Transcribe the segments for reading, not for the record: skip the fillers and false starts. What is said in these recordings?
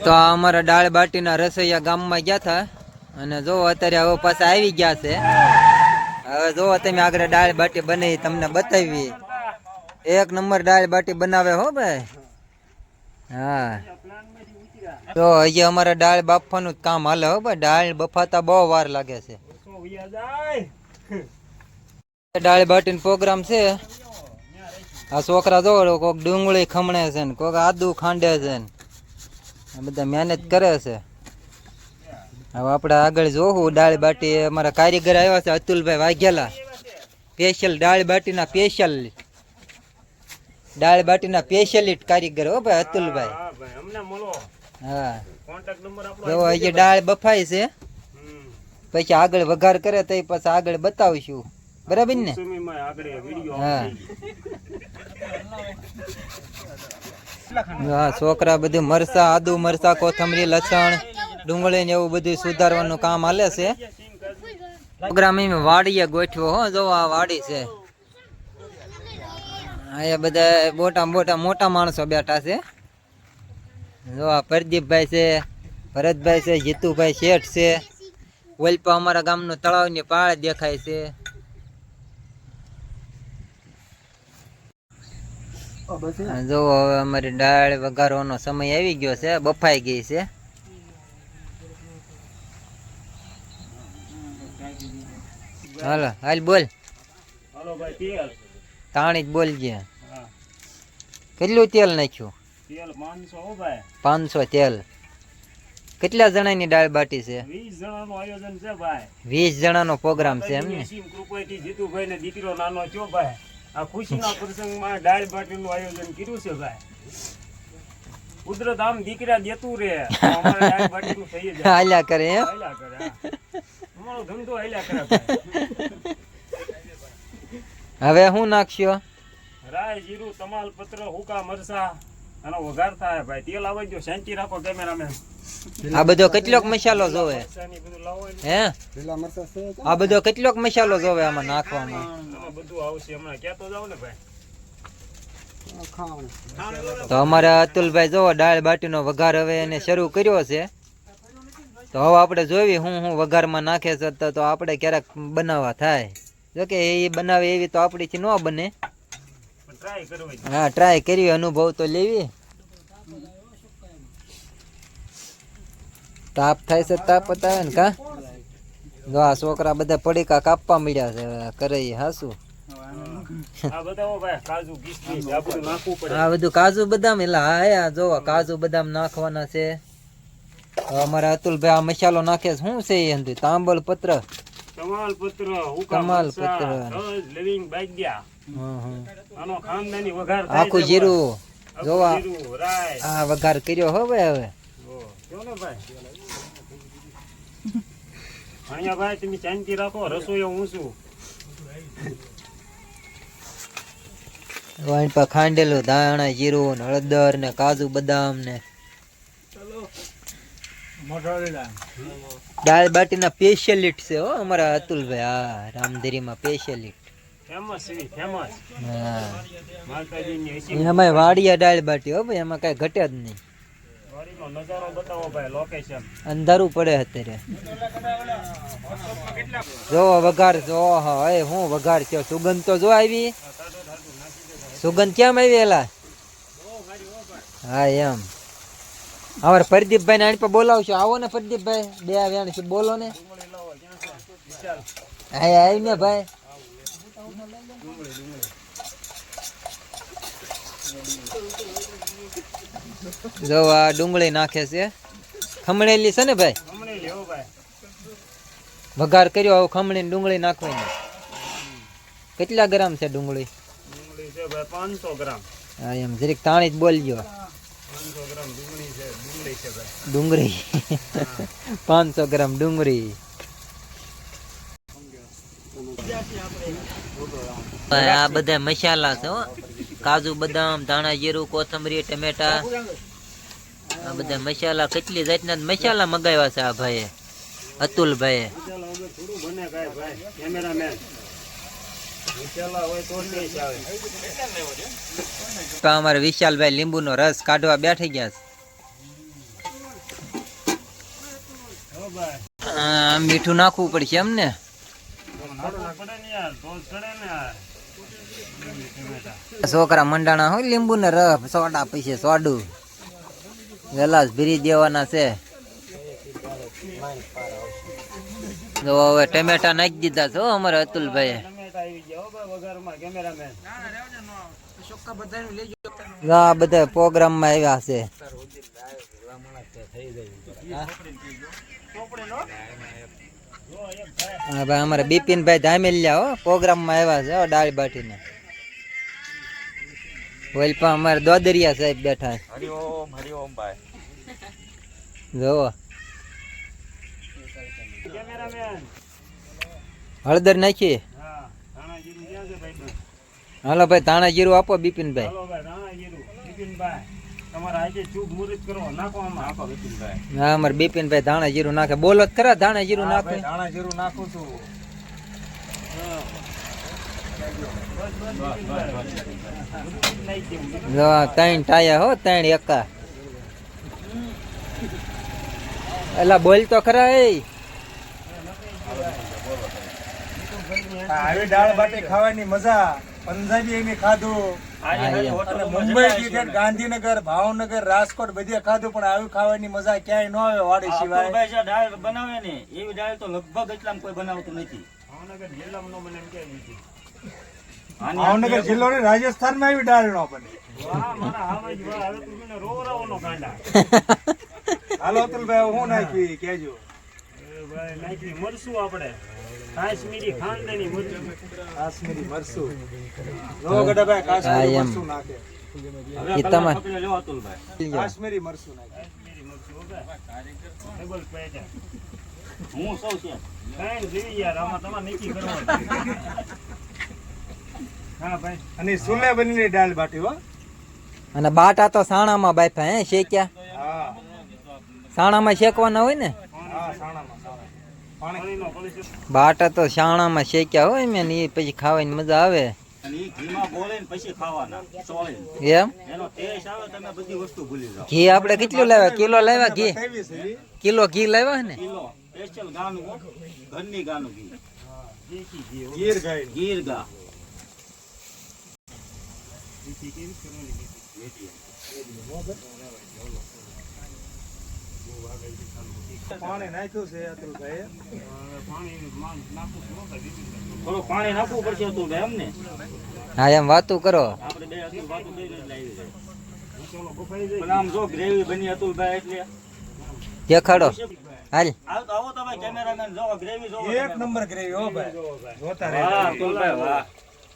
તો અમારા દાળ બાટીના રસોઈયા ગામમાં ગયા હતા અને જો અત્યારે હવે પાછા આવી ગયા છે. હવે જો તમે આગળ દાળ બાટી બની તમને બતાવી. એક નંબર દાળ બાટી બનાવે હો ભાઈ. હા તો હજી અમારે દાળ બાફવાનું કામ હાલે હો ભાઈ. દાળ બફાતા બહુ વાર લાગે છે. દાળ બાટી નો પ્રોગ્રામ છે. આ છોકરા જો કોક ડુંગળી ખમણે છે ને કોક આદુ ખાંડે છે ને બધા મહેનત કરે છે. હવે આપણે આગળ જોવું દાળ બાટી. અમારા કારીગર આવ્યા છે અતુલભાઈ વાઘેલા. સ્પેશિયલ દાળ બાટીના સ્પેશિયલ દાળ બાટીના સ્પેશિયલિસ્ટ કારીગર હો ભાઈ અતુલભાઈ. હા જો હજી દાળ બફાય છે પછી આગળ વઘાર કરે તો પછી આગળ બતાવીશું. બરાબર ને? હા છોકરા બધું મરસા આદુ મરસા કોથમરી લસણ ડુંગળી ને એવું બધું સુધારવાનું કામ હાલે છે. પ્રોગ્રામ વાડીએ ગોઠવો હો. જો આ વાડી છે. અહીંયા બધા મોટા માણસો બેઠા છે. જો આ પ્રદીપભાઈ છે, ભરતભાઈ છે, જીતુભાઈ શેઠ છે. ઓલપા અમારા ગામનો તળાવની પાળ દેખાય છે. જો હવે અમારી દાળ વઘારવાનો સમય આવી ગયો છે. બફાઈ ગઈ છે. હાલો હાલ બોલ. તાણી જ બોલજે. કેટલું તેલ નાખ્યું? 500 તેલ. કેટલા જણાની દાળ બાટી છે? 20 જણાનું આયોજન છે ભાઈ. 20 જણાનો પ્રોગ્રામ છે એમ ને? જીતુભાઈ ને દીકરો નાનો છો ભાઈ. આ ખુશીના પ્રસંગમાં દાળ બાટીનું આયોજન કર્યું છે ભાઈ. કુદરત આમ દીકરા દેતું રે અમારે દાળ બાટીનું થઈ જાય. હાલ્યા કરે એમ? હાલ્યા કરે. અમારો ધંધો હાલ્યા કરે ભાઈ. હવે શું નાખશો? રાય જીરું તમાલપત્ર હુકા મરસા આનો વઘાર થાય ભાઈ. તેલ આવવા દો. શાંતિ રાખો કેમેરામેન. આ બધો કેટલોક મસાલો જોવે હે? આ બધો કેટલોક મસાલો જોવે આમાં નાખવામાં? બધું આવશે હમણાં કેતો જાવ ને ભાઈ. તો અમારા અતુલભાઈ જો દાળ બાટીનો વઘાર હવે એને શરૂ કર્યો છે. તો હવે આપણે જોવી હું વઘારમાં નાખે છે તો આપણે ક્યારેક બનાવવા થાય. જો કે એ બનાવે એવી તો આપણીથી ન બને. હા ટ્રાય કરવી, અનુભવ તો લેવી. તાપ થાય છે, તાપ બતાવે ને કા. જો આ છોકરા બધા પડીકા કાપવા મળ્યા છે કરે હાસુ. આ બધું કાજુ બદામ એટલે હા જો કાજુ બદામ નાખવાના છે. અમારા અતુલભાઈ આ મસાલો નાખે છે. શું છે એ અંદર? તાંબલ પત્ર, આખું જીરું જોવા આ વઘાર કર્યો હો ભાઈ. હવે ભાઈ તમે શાંતિ રાખો. રસોઈ હું છું. ખાંડેલું ધાણા જીરું ને હળદર ને કાજુ બદામ ને દાળ બાટીના સ્પેશિયલિસ્ટ છે હો અમારા અતુલભાઈ. હા રામધરીમાં સ્પેશિયલિસ્ટ. એમાં વાડિયા દાળ બાટી હો ભાઈ. એમાં કઈ ઘટે જ નહીં. અંધારું પડે અત્યારે. જો વઘાર જો હું વઘાર છે. સુગંધ તો જો આવી. સુગંધ કેમ આવી એલા? હા એમ. અમારે પ્રદીપભાઈ ને આની પર બોલાવશો. આવો ને પ્રદીપભાઈ. બે આવ્યા બોલો ને. હા આવી ને ભાઈ. જો આ ડુંગળી નાખે છે. ખમણેલી છે ને ભાઈ? વઘાર કર્યો. હવે ખમણી ડુંગળી નાખવાની. કેટલા ગ્રામ છે ડુંગળી? 500 ગ્રામ. હા એમ જરીક તાણી જ બોલજો. 500 ગ્રામ ડુંગળી છે. ડુંગળી 500 ગ્રામ ડુંગળી. આ બધા મસાલા છે હો. કાજુ બદામ ધાણા જીરું કોથમરી ટમેટા આ બધા મસાલા. કેટલી જાતના મસાલા મગાવ્યા છે આ ભાઈએ અતુલભાઈએ. અમારે વિશાલભાઈ લીંબુનો રસ કાઢવા બેઠી ગયા છે. મીઠું નાખવું પડશે એમ ને? છોકરા મંડાણા હોય લીંબુ ને રફ સોડા પૈસે સોડું ગલાસ ભરી દેવાના છે. તો હવે ટમેટા નાખી દીધા છો અમારે અતુલભાઈ. આ બધા પ્રોગ્રામ માં આવ્યા છે. હા ભાઈ અમારે બિપિનભાઈ ધામેલિયા હો પ્રોગ્રામ માં આવ્યા છે દાળ બાટી ને. વલપા અમારે દોદરિયા સાહેબ બેઠા. હરિઓમ હરિઓમ ભાઈ. જોવો હળદર નાખીએ. હાલો ભાઈ ધાણા જીરું આપો બિપિનભાઈ. હા અમારે બિપિનભાઈ ધાણા જીરું નાખે. બોલો જ ખરા ધાણા જીરું નાખે. ધાણા જીરું નાખું છું. ત્રણ ટાયા હો ત્રણ એકા. એલા બોલ તો ખરા. આવી દાળ બાટી ખાવાની મજા પંજાબી એમ ખાધું, મુંબઈ, ગાંધીનગર, ભાવનગર, રાજકોટ બધે ખાધું, પણ આવી ખાવાની મજા ક્યાંય ન આવે વાડી સિવાય. દાળ બનાવે ને એવી દાળ તો લગભગ એટલામાં કોઈ બનાવતું નથી. ભાવનગર જિલ્લો ને રાજસ્થાન માં એવી દાળ નો બને. હાલો અતુલભાઈ હું નાખી કેજો. મરસું આપણે કાશ્મીરી ખાનદાની મરચું. કાશ્મીરી મરચું. નો ગડાભાઈ કાશ્મીરી મરચું નાખે. હવે કલર પકડી લો અતુલભાઈ. કાશ્મીરી મરચું નાખે. હું સૌ છે કાઈ જોઈ યાર આમાં તમારે નક્કી કરવાનું. હા ભાઈ. અને સુલે બનીની દાળ બાટી હો. અને બાટા તો સાણામાં બાફા હે શેક્યા. હા સાણામાં શેકવાના હોય ને. હા સાણામાં બાટા તો શાણામાં શેક્યા હોય મેં એ પછી ખાવાની મજા આવે. અને ઈ ઘીમાં બોળીને પછી ખાવાના ચોળીને. એમ એનો ટેસ્ટ આવે તમે બધી વસ્તુ ભૂલી જાઓ. ઘી આપણે કેટલું લાવ્યા? કિલો લાવ્યા ઘી? કિલો ઘી લાવ્યા ને? કિલો સ્પેશિયલ ગાનું ઘરની ગાનું ઘી. ગીર ગાય ગીર ગા. પાણી નાખ્યું છે અતુલભાઈ. થોડું પાણી નાખવું પડશે અતુલભાઈ એમ ને. હા એમ વાતું કરો. આપણે બે અતુલ વાતું કરીને જ લાવી છે. પણ આમ જો ગ્રેવી બની અતુલભાઈ એટલે દેખાડો હાલ. આવો તો ભાઈ કેમેરામેન જો ગ્રેવી જો એક નંબર ગ્રેવી હો ભાઈ. જોતા વાહ રહે. અતુલભાઈ વાહ.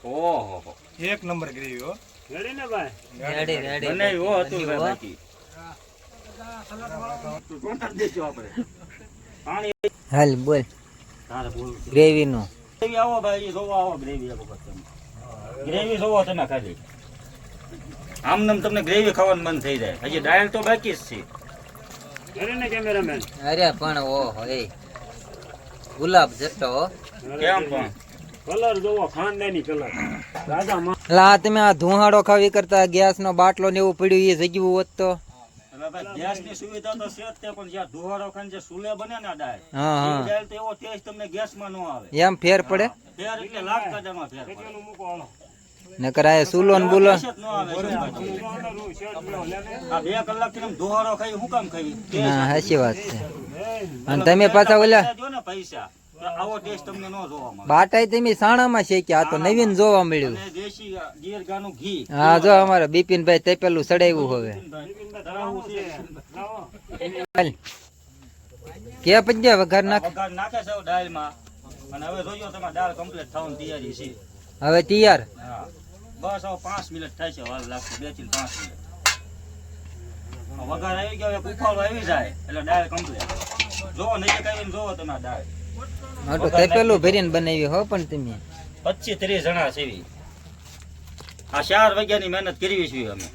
ઓહો એક નંબર ગ્રેવી હો. રેડી ને ભાઈ. રેડી રેડી બનાવી હો અતુલભાઈ બાકી. હાલ બોલ ગ્રેવી નું. આવો ભાઈ જોવો આવો ગ્રેવી એક વખત તમે. ગ્રેવી જોવો તમે ખાલી. આમ નામ તમને ગ્રેવી ખાવાનું મન થઈ જાય. હજી દાળ તો બાકી જ છે. ને કેમેરામેન. અરે પણ ઓહો એ ગુલાબ જતો હો. કેમ પણ કલર જોવો ખાનદાની કલર. રાજા માં લા તમે આ ધુહાડો ખાવી કરતા ગેસ નો બાટલો ને એવું પડ્યું એ જગ્યું હોત તો. ગેસ ની સુવિધા તો છે જ તે, પણ જ્યાં ધુવાડો ખાઈને જે સુલે બને ને દાળ, હા હા એ દાળ તો એવો ટેસ્ટ તમને ગેસ માં ન આવે. એમ ફેર પડે ફેર એટલે લાખ કાઢામાં ફેર પડે. નકર આ સુલો ને બુલો. ટેસ્ટ જ ન આવે. આ 2 કલાક થી ધુવાડો ખાઈ હું કામ ખાઈ? હા સાચી વાત છે. અને તમે પાછા ઓલા જો ને પૈસા તો આવો ટેસ્ટ તમને ન જોવા મળે. બાટાઈ તમે સાણામાં શેક્યા, આ તો નવીન જોવા મળ્યું. અને દેશી ગીર ગાનું ઘી. હા જો અમારે બિપિનભાઈ તે પેલું સડાવ્યું હવે. ધરાવું છે. હાલ કે પંજા વઘાર નાખ. વઘાર નાખે છે દાળમાં. અને હવે જોજો તમે દાળ કમ્પ્લીટ થવાની તૈયારી છે. હવે તૈયાર. હા બસ હવે 5 મિનિટ થાય છે. વાર લાગશે 2 થી 5 મિનિટ. વઘાર આવી ગયો એક ઉફાળો આવી જાય એટલે દાળ કમ્પ્લીટ. જોવો નહીં કાઢીને જોવો તમે દાળ. હા તો તે પેલું ભરીને બનાવી હો. પણ તમે 25-30 જણા છે. આ 4 વાગ્યાની મહેનત કરવી છે અમે.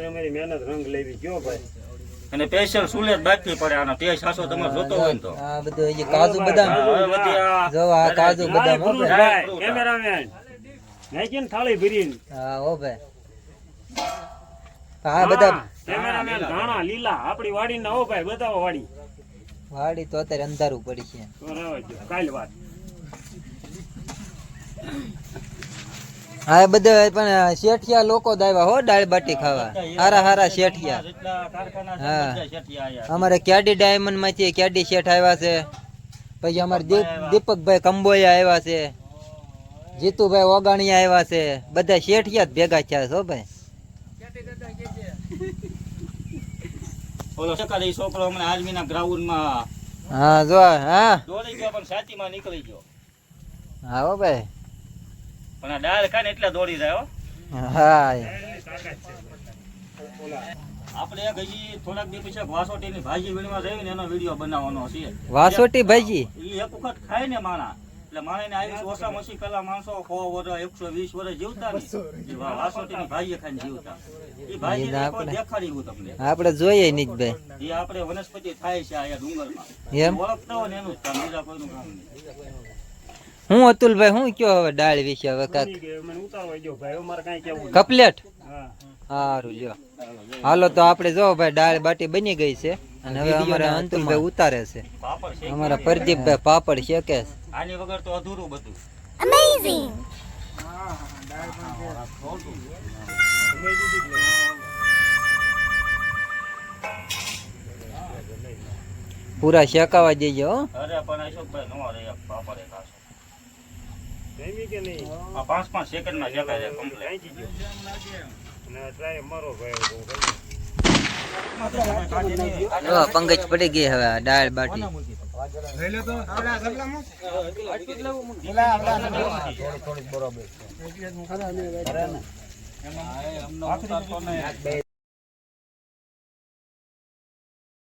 અમારી મહેનત રંગ લેવી ગયો ભાઈ. અને સ્પેશિયલ સુલે જ બાકી પડે. આનો ટેસ્ટ સાસો તમારે જોતો હોય ને તો આ બધું હજી કાજુ બદામ જો આ કાજુ બદામ હો ભાઈ. કેમેરામેન નાખીને થાળી ભરીને. હા હો ભાઈ. હા બધા કેમેરામેન ધાણા લીલા આપણી વાડી ના હો ભાઈ. બતાવો વાડી. વાડી તો અત્યારે અંધારું પડી છે તો રહેવા દો, કાલ વાત. હા એ બધા પણ શેઠિયા લોકો જ આવ્યા હો દાળ બાટી ખાવા, હારા હારા શેઠિયા. જેટલા કારખાના છે હા. બધા શેઠિયા આયા. અમારે ક્યાડી ડાયમંડ માંથી ક્યાડી શેઠ આવ્યા છે, પછી અમારે દીપકભાઈ કંબોયા આવ્યા છે, જીતુભાઈ ઓગાણિયા આવ્યા છે, બધા શેઠિયા જ ભેગા થયા છે હો ભાઈ. ઓલો સકાળે ઈ છોકરો હમણાં આર્મીના ગ્રાઉન્ડમાં હા જો હા દોડી ગયો પણ છાતીમાં નીકળી ગયો. હા હો ભાઈ પણ આ ડાળ ખાય ને એટલે દોડી જાય હો. હા આપણે એક હજી થોડાક દી પછી વાસોટીની ભાજી વીણવા જઈએ ને એનો વિડીયો બનાવવાનો છે. વાસોટી ભાજી ઈ એક વખત ખાય ને માણા એટલે માણાને આયુષ ઓછામાં ઓછી પેલા માણસો 100 વર્ષ 120 વર્ષ જીવતા ને ઈ વાસોટીની ભાજી ખાઈને જીવતા. ઈ ભાજી દેખાડી હું તમને. આપણે જોઈએ નહીં ભાઈ ઈ આપણે વનસ્પતિ થાય છે આયા ડુંગરમાં. એમ ઓળખતા હોય ને એનું જ કામ, બીજા કોઈનું કામ નહીં. હું અતુલભાઈ હું કયો હવે દાળ વિશે હવે કાક કે મને ઉતારવા દો ભાઈ, અમારે કાંઈ કહેવું નથી. કપલેટ હા. સારું લ્યો હાલો તો આપણે જો ભાઈ દાળ બાટી બની ગઈ છે અને હવે અમારા અંતુલભાઈ ઉતારે છે, પાપડ છે અમારા પ્રદીપભાઈ પાપડ શેકે છે. આની વગર તો અધૂરું બધું. પૂરા શેકાવા દેજો હો. અરે પણ અશોકભાઈ નો રે પાપડ એક આસો. જમી કે નહીં? આ 5-5 સેકન્ડમાં શેકાય છે કમ્પ્લીટ. કાંઈ કીધું? અને ટ્રાય મારો ભાઈ બહુ ભાઈ. જો પંગજ પડી ગઈ હવે આ દાળ બાટી. થોડીક બરોબર